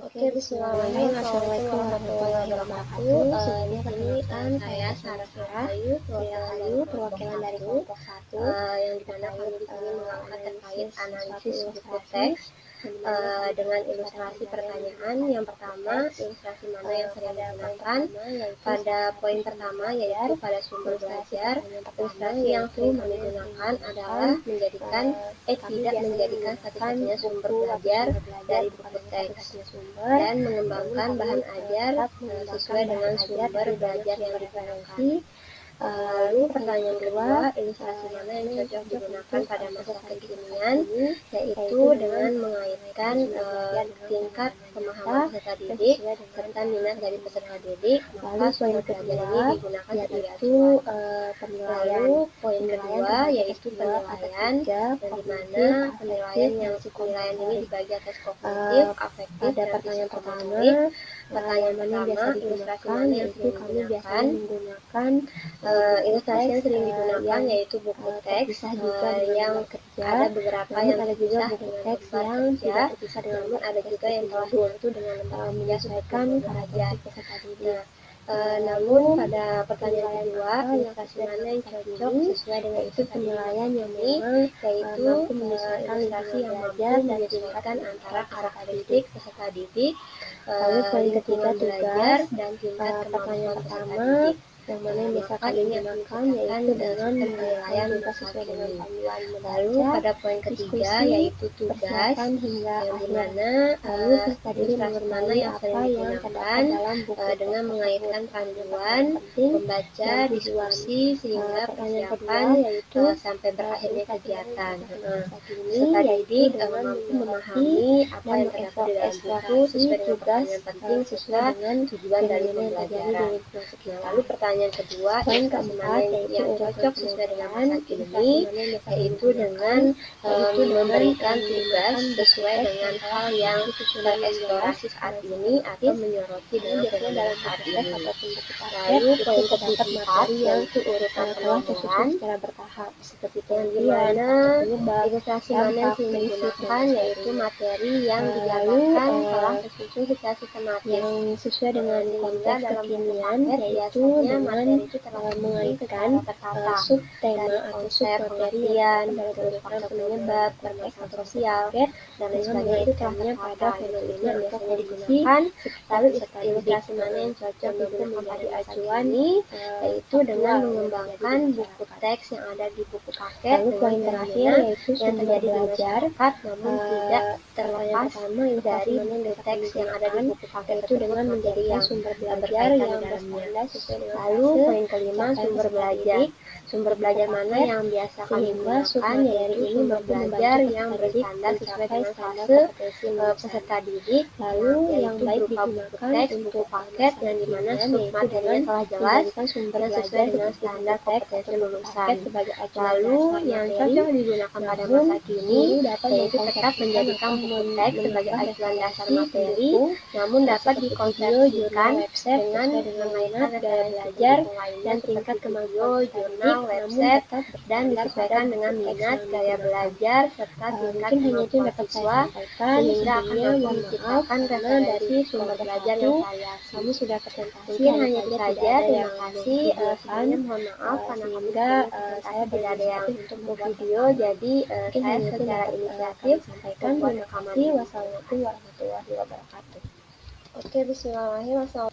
Oke, bismillahirrahmanirrahim. Assalamualaikum warahmatullahi wabarakatuh. Ini perkenalkan saya Sarah Ayu, perwakilan dari kelompok 1, yang dimana kami di sini mengangkat terkait analisis buku teks dengan ilustrasi pertanyaan. Yang pertama, ilustrasi mana yang sering digunakan? Pada poin pertama, yaitu pada sumber belajar, ilustrasi yang sering digunakan adalah tidak menjadikan satu-satunya sumber belajar dari buku teks dan mengembangkan bahan ajar sesuai dengan sumber belajar yang digunakan. Lalu pertanyaan kedua, ilustrasi mana yang cocok digunakan pada masa kekinian, yaitu dengan mengaitkan tingkat pemahaman peserta didik serta minat dari peserta didik, maka sumber belajar ini digunakan yaitu penilaian. Lalu poin kedua yaitu penilaian, yang dimana penilaian ini dibagi atas kognitif, afektif, dan pertanyaan pertama. Pertanyaan pertama, ilustrasi mana yang sering digunakan? Ilustrasi yang sering digunakan yaitu buku teks yang ada beberapa yang juga buku teks yang tidak terpisah dengan namun ada juga yang telah dibantu dengan lembar menyesuaikan karakteristik peserta didik. Namun pada pertanyaan kedua, ilustrasi mana yang cocok sesuai dengan itu penilaian yang memang yaitu ilustrasi yang mampu menyesuaikan antara karakteristik peserta didik, lalu poin ketiga belajar dan tingkat kemampuan pertama yang mana yang biasa kali digunakan yaitu dengan penilaian sesuai dengan panduan. Lalu pada poin ketiga yaitu tugas hingga yang dimana ilustrasi mana yang sering digunakan dengan mengaitkan panduan, membaca, diskusi sehingga persiapan sampai berakhirnya kegiatan. Peserta didik mampu memahami apa yang terdapat di dalam buku sesuai dengan pertanyaan penting sesuai dengan tujuan dari pembelajaran. Lalu pertanyaan kedua, ilustrasi mana yang cocok sesuai dengan masa kini, yaitu dengan memberikan tugas sesuai dengan hal yang tereksplorasi saat ini atau menyoroti dengan fenomena saat ini. Lalu poin keempat yaitu urutan pelajaran secara bertahap seperti yang dimana ilustrasi mana yang sering digunakan yaitu materi yang dijabarkan telah tersusun secara sistematis yang sesuai dengan konteks kekinian, yaitu dengan materi itu telah mengaitkan subtema atau subpengertian, terus faktor penyebab, permasalahan sosial, dan lain sebagainya itu telah pada fenomena yang biasanya digunakan. Lalu ilustrasi mana yang cocok digunakan pada acuan ini, yaitu dengan mengembangkan buku teks yang ada di buku paket. Lalu poin terakhir yaitu yang terjadi di masyarakat namun tidak terlepas dari buku teks yang ada di buku paket itu dengan menjadikan sumber belajar yang berstandar sesuai dengan. Lalu poin kelima, sumber belajar mana yang biasa kami gunakan, yaitu sumber belajar yang berstandar sesuai dengan fase peserta didik. Lalu yang baik berupa buku teks, buku paket yang dimana submaterinya telah jelas dan sesuai dengan standar kompetensi lulusan. Lalu yang cocok digunakan pada masa kini yaitu tetap menjadikan buku teks sebagai acuan dasar materi, namun dapat dikonversikan dengan mengaitkan gaya belajar dan tingkat kemajuan jurnal, website, dan disesuaikan dengan minat, gaya belajar, serta tingkat kemampuan siswa sehingga akan mampu menciptakan referensi sumber belajar yang variasi. Kami sudah presentasi, mungkin hanya itu saja. Terima kasih. Sebelumnya mohon maaf karena saya tidak ada yang untuk video, jadi saya secara inisiatif sampaikan. Terima kasih. Wassalamualaikum warahmatullahi wabarakatuh. Oke, bismillahirrahmanirrahim.